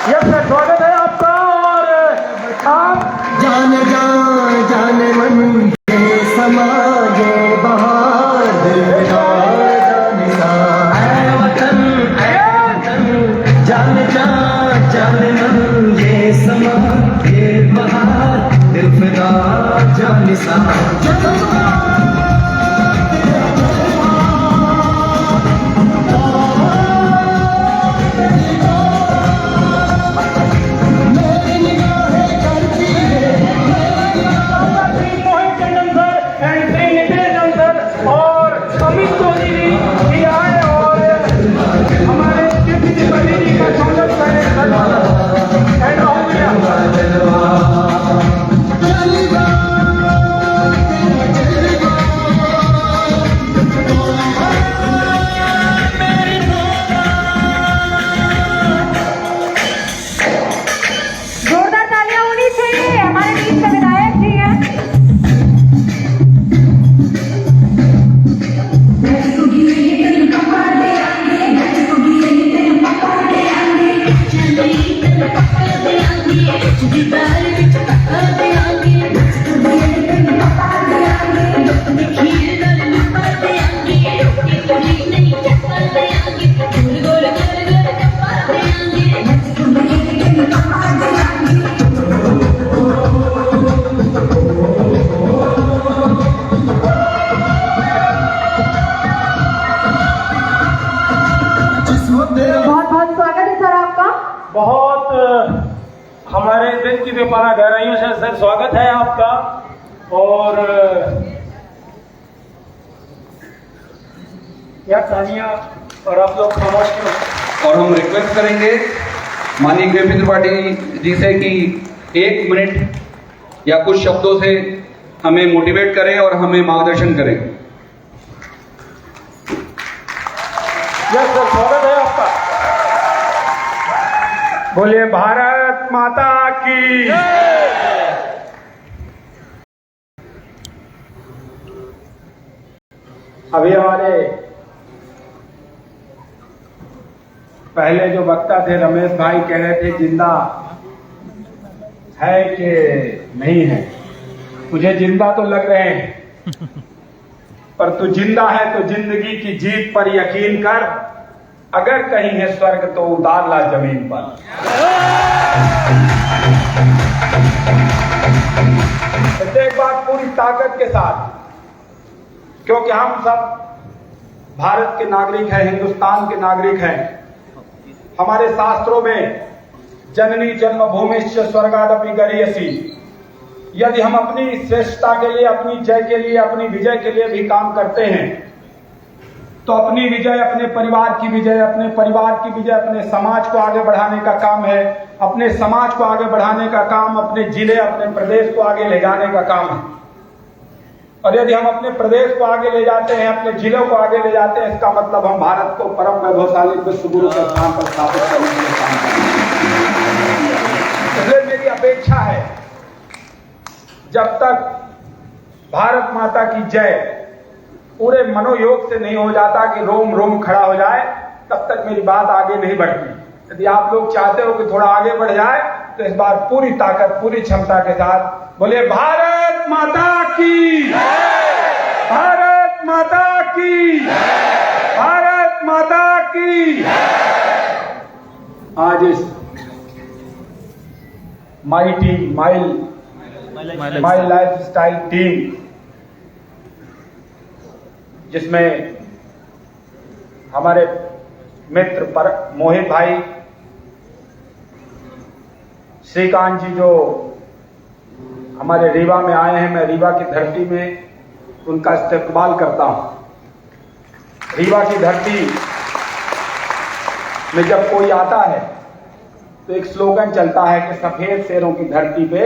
Yes sir, स्वागत है आपका। और आप जान जान जान मन ये समाज बहार है वतन जान जान जान मन ये समाज ये बहार दिल फिदा जान सा बहुत हमारे दिल की बेपनाह गहराइयों से सर स्वागत है आपका। और क्या कहानियाँ, और आप लोग खामोश क्यों? और हम रिक्वेस्ट करेंगे माननीय केपी त्रिपाठी जी से कि 1 मिनट या कुछ शब्दों से हमें मोटिवेट करें और हमें मार्गदर्शन करें। यस सर, स्वागत है आपका। बोलिए भारत माता की। अभी हमारे पहले जो वक्ता थे रमेश भाई कह रहे थे जिंदा है कि नहीं है। मुझे जिंदा तो लग रहे हैं, पर तू जिंदा है तो जिंदगी की जीत पर यकीन कर। अगर कहीं है स्वर्ग तो उतार ला जमीन पर। एक बात पूरी ताकत के साथ, क्योंकि हम सब भारत के नागरिक हैं, हिंदुस्तान के नागरिक हैं। हमारे शास्त्रों में जननी जन्मभूमिश्च स्वर्गादपि गरीयसी, यदि हम अपनी श्रेष्ठता के लिए, अपनी जय के लिए, अपनी विजय के लिए भी काम करते हैं तो अपनी विजय, अपने परिवार की विजय, अपने परिवार की विजय अपने समाज को आगे बढ़ाने का काम है। अपने समाज को आगे बढ़ाने का काम, अपने जिले, अपने प्रदेश को आगे ले जाने का काम है। और यदि हम अपने प्रदेश को आगे ले जाते हैं, अपने जिलों को आगे ले जाते हैं, इसका मतलब हम भारत को परम वैभवशाली विश्व गुरु के स्थान पर स्थापित करने के लिए काम कर रहे हैं। इसलिए मेरी अपेक्षा है, जब तक भारत माता की जय पूरे मनोयोग से नहीं हो जाता कि रोम रोम खड़ा हो जाए, तब तक मेरी बात आगे नहीं बढ़ती। यदि आप लोग चाहते हो कि थोड़ा आगे बढ़ जाए तो इस बार पूरी ताकत, पूरी क्षमता के साथ बोले भारत माता की, भारत माता की, भारत माता की। आज इस माई लाइफ स्टाइल टीम, जिसमें हमारे मित्र पर मोहित भाई, श्रीकांत जी जो हमारे रीवा में आए हैं, मैं रीवा की धरती में उनका इस्तेकबाल करता हूं। रीवा की धरती में जब कोई आता है तो एक स्लोगन चलता है कि सफेद शेरों की धरती पे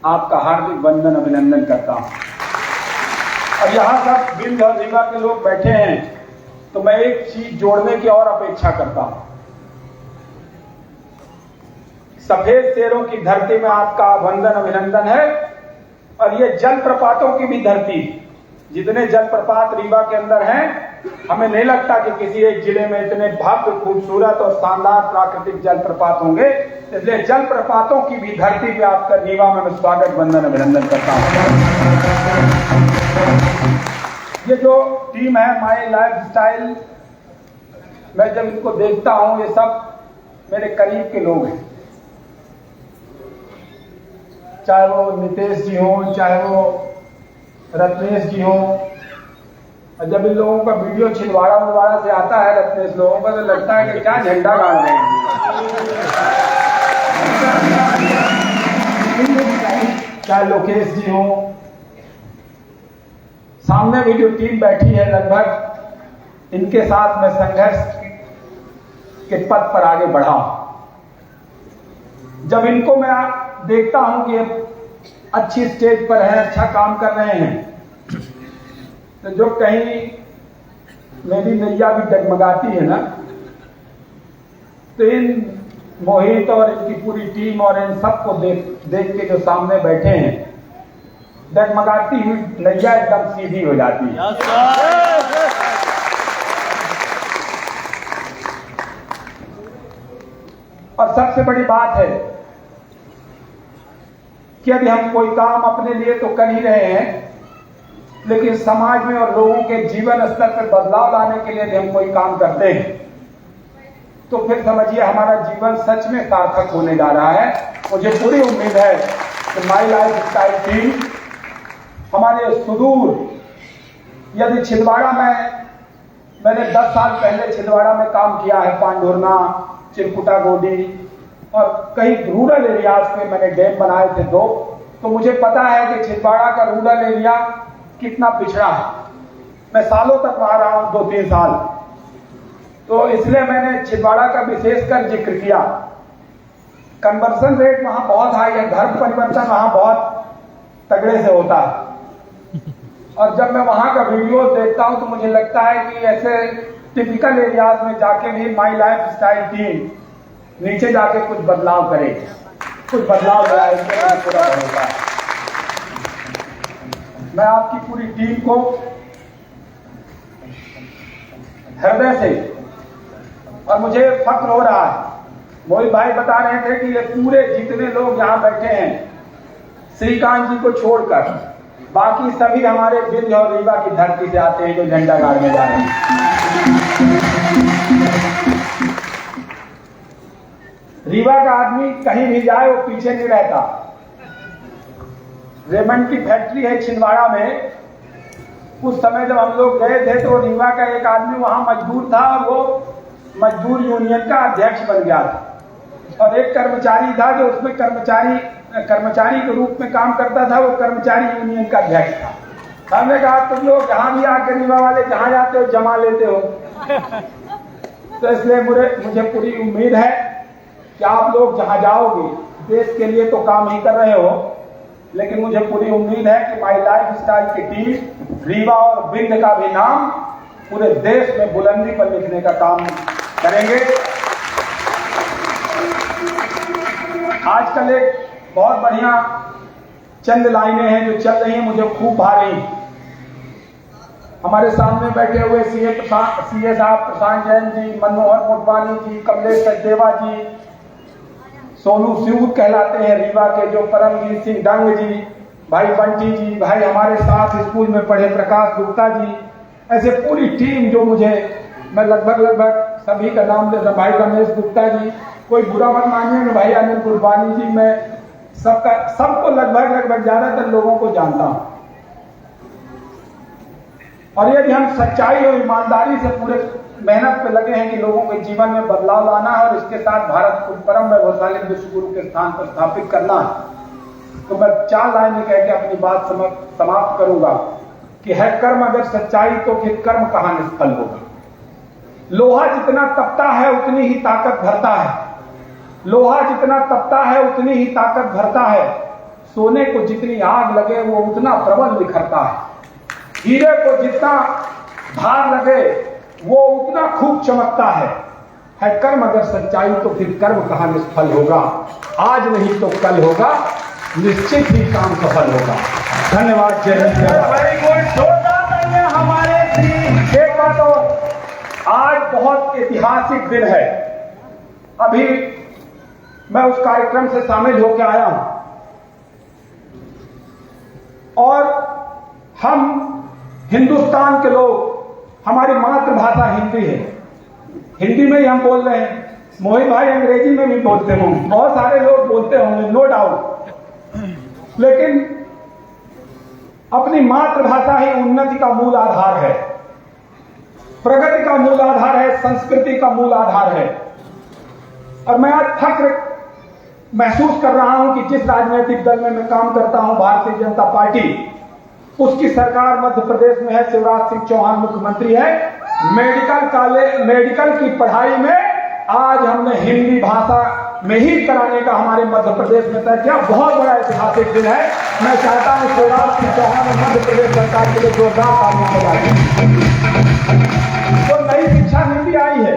आपका हार्दिक वंदन अभिनंदन करता हूं। और यहां सब बिंद और रीवा के लोग बैठे हैं, तो मैं एक चीज जोड़ने की और अपेक्षा करता हूं। सफेद शेरों की धरती में आपका वंदन अभिनंदन है। और ये जलप्रपातों की भी धरती, जितने जलप्रपात रीवा के अंदर हैं हमें नहीं लगता कि किसी एक जिले में इतने भव्य, खूबसूरत और शानदार प्राकृतिक जलप्रपात होंगे। इसलिए जलप्रपातों की भी धरती पे आपका रीवा में मैं स्वागत, वंदन, अभिनंदन करता हूँ। ये जो टीम है माई लाइफ स्टाइल, मैं जब इनको देखता हूँ, ये सब मेरे करीब के लोग हैं, चाहे वो नितेश जी हों, चाहे वो रत्नेश जी हों। और जब इन लोगों का वीडियो छिंदवाड़ा से आता है रत्नेश लोगों का, तो लगता है कि क्या झंडा गाड़ रहे हैं। चाहे लोकेश जी हों, सामने भी जो टीम बैठी है, लगभग इनके साथ मैं संघर्ष के पथ पर आगे बढ़ा। जब इनको मैं देखता हूं कि अच्छी स्टेज पर है, अच्छा काम कर रहे हैं, तो जो कहीं मेरी नैया भी डगमगाती है ना, तो इन मोहित और इनकी पूरी टीम और इन सबको देख के जो सामने बैठे हैं, डगमगाती हुई नैया एकदम सीधी हो जाती है। और सबसे बड़ी बात है कि अभी हम कोई काम अपने लिए तो कर ही रहे हैं, लेकिन समाज में और लोगों के जीवन स्तर पर बदलाव लाने के लिए भी हम कोई काम करते हैं, तो फिर समझिए हमारा जीवन सच में सार्थक होने जा रहा है। मुझे पूरी उम्मीद है कि माई लाइफ स्टाइल टीम हमारे सुदूर, यदि छिंदवाड़ा में मैंने 10 साल पहले छिंदवाड़ा में काम किया है, पांडुरना, चिरकुटा गोदी और कई रूरल एरियाज पे मैंने डैम बनाए थे 2, तो मुझे पता है कि छिंदवाड़ा का रूरल एरिया कितना पिछड़ा है। मैं सालों तक वहां रहा हूं, 2-3 साल, तो इसलिए मैंने छिंदवाड़ा का विशेषकर जिक्र किया। कन्वर्सन रेट वहां बहुत हाई है, धर्म परिवर्तन वहां बहुत तगड़े से होता है। और जब मैं वहां का वीडियो देखता हूं तो मुझे लगता है कि ऐसे टिपिकल एरियाज में जाके भी माई लाइफ स्टाइल टीम नीचे जाके कुछ बदलाव करे, कुछ बदलाव लाए, पूरा होता है। मैं आपकी पूरी टीम को हृदय से, और मुझे फक्र हो रहा है, मोहित भाई बता रहे थे कि ये पूरे जितने लोग यहाँ बैठे हैं, श्रीकांत जी को छोड़कर बाकी सभी हमारे विंध्य और रीवा की धरती से आते हैं जो झंडा गाड़ने जा रहे हैं। रीवा का आदमी कहीं भी जाए वो पीछे नहीं रहता। रेमंड की फैक्ट्री है छिंदवाड़ा में, उस समय जब हम लोग गए थे तो रीवा का एक आदमी वहां मजदूर था और वो मजदूर यूनियन का अध्यक्ष बन गया था। और एक कर्मचारी था जो उसमें कर्मचारी के रूप में काम करता था, वो कर्मचारी यूनियन का अध्यक्ष था। हमने कहा तुम लोग जहां भी आकर रीवा वाले जहां जाते हो जमा लेते हो। तो इसलिए मुझे पूरी उम्मीद है कि आप लोग जहां जाओगे देश के लिए तो काम ही कर रहे हो, लेकिन मुझे पूरी उम्मीद है कि माई लाइफ स्टाइल की टीम रीवा और विंध्य का भी नाम पूरे देश में बुलंदी पर लिखने का काम करेंगे। आजकल एक बहुत बढ़िया चंद लाइनें हैं जो चल रही हैं, मुझे खूब भा रही हैं। हमारे सामने बैठे हुए सीए साहब प्रशांत जैन जी, मनोहर मोटवानी जी, कमलेश सचदेवा जी, सोनू सिऊत कहलाते हैं रीवा के, जो परमजीत सिंह डंग जी, भाई बंटी जी, भाई हमारे साथ स्कूल में पढ़े प्रकाश गुप्ता जी, ऐसे पूरी टीम जो मैं लगभग सभी का नाम ले, भाई रमेश गुप्ता जी, कोई बुरा मत मानिए, भाई अनिल कुर्बानी जी, मैं सबको लगभग ज्यादातर लोगों को जानता हूं। और यदि हम सच्चाई और ईमानदारी से पूरे मेहनत पे लगे हैं कि लोगों के जीवन में बदलाव लाना है और इसके साथ भारत को परम वैभवशाली विश्व गुरु के स्थान पर स्थापित करना है, तो मैं 4 लाइनें कह के अपनी बात समाप्त करूंगा कि है कर्म अगर सच्चाई तो फिर कर्म कहां निष्फल होगा। लोहा जितना तपता है उतनी ही ताकत भरता है, लोहा जितना तपता है उतनी ही ताकत भरता है, सोने को जितनी आग लगे वो उतना प्रबल निखरता है, हीरे को जितना भार लगे वो उतना खूब चमकता है कर्म अगर सच्चाई तो फिर कर्म कहां निष्फल होगा, आज नहीं तो कल होगा, निश्चित ही काम सफल होगा। धन्यवाद। जय हिंद। हमारे एक तो आज बहुत ऐतिहासिक दिन है। अभी मैं उस कार्यक्रम से शामिल होकर आया हूं और हम हिंदुस्तान के लोग, हमारी मातृभाषा हिंदी है, हिंदी में ही हम बोल रहे हैं। मोहित भाई अंग्रेजी में भी बोलते होंगे, बहुत सारे लोग बोलते होंगे, नो डाउट, लेकिन अपनी मातृभाषा ही उन्नति का मूल आधार है, प्रगति का मूल आधार है, संस्कृति का मूल आधार है। और मैं आज फख्र महसूस कर रहा हूं कि जिस राजनीतिक दल में मैं काम करता हूं, भारतीय जनता पार्टी, उसकी सरकार मध्य प्रदेश में है, शिवराज सिंह चौहान मुख्यमंत्री है। मेडिकल की पढ़ाई में आज हमने हिंदी भाषा में ही कराने का हमारे मध्य प्रदेश में तय किया। बहुत बड़ा ऐतिहासिक दिन है। मैं चाहता हूं शिवराज सिंह चौहान और मध्य प्रदेश सरकार के लिए जोरदार तालियां बजाएं। तो नई शिक्षा नीति आई है,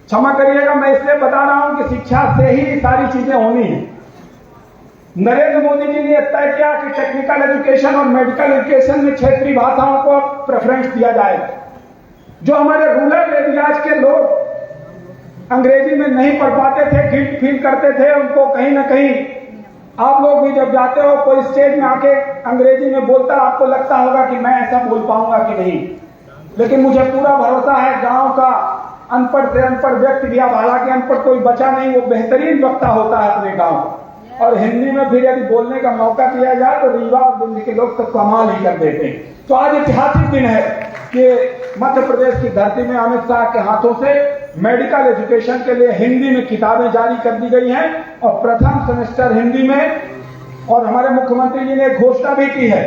क्षमा करिएगा मैं इसलिए बता रहा हूं कि शिक्षा से ही सारी चीजें होनी है। नरेंद्र मोदी जी ने तय किया कि टेक्निकल एजुकेशन और मेडिकल एजुकेशन में क्षेत्रीय भाषाओं को प्रेफरेंस दिया जाएगा। जो हमारे रूरल एरियाज के लोग अंग्रेजी में नहीं पढ़ पाते थे, गिल्ट फील करते थे, उनको कहीं ना कहीं, आप लोग भी जब जाते हो कोई स्टेज में आके अंग्रेजी में बोलता, आपको लगता होगा कि मैं ऐसा बोल पाऊंगा कि नहीं, लेकिन मुझे पूरा भरोसा है गांव का अनपढ़ से अनपढ़ व्यक्ति भी, अब हालांकि अनपढ़ कोई बचा नहीं, वो बेहतरीन वक्ता होता है अपने गांव। और हिंदी में फिर यदि बोलने का मौका दिया जाए तो रीवा और दिल्ली के लोग तो कमाल ही कर देते हैं। तो आज ऐतिहासिक दिन है कि मध्य प्रदेश की धरती में अमित शाह के हाथों से मेडिकल एजुकेशन के लिए हिंदी में किताबें जारी कर दी गई हैं और प्रथम सेमेस्टर हिंदी में। और हमारे मुख्यमंत्री जी ने घोषणा भी की है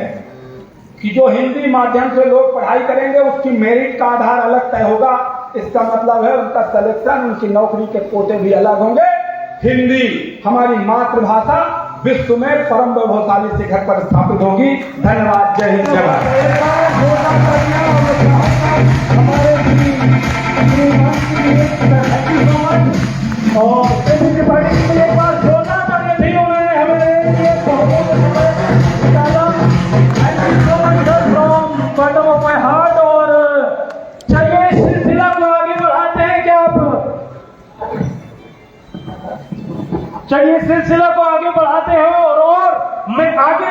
कि जो हिंदी माध्यम से लोग पढ़ाई करेंगे उसकी मेरिट का आधार अलग तय होगा। इसका मतलब है उनका सिलेक्शन, उनकी नौकरी के कोटे भी अलग होंगे। हिंदी हमारी मातृभाषा विश्व में परम वैभवशाली शिखर पर स्थापित होगी। धन्यवाद। जय हिंद, जय भारत। और एक बार जोरदार तालियां नहीं हो रहे हैं हमारे बॉटम ऑफ माय हार्ट। और चलिए इस सिलसिला को आगे बढ़ाते हैं। क्या आप चलिए सिलसिला को आगे बढ़ाते हैं और मैं आगे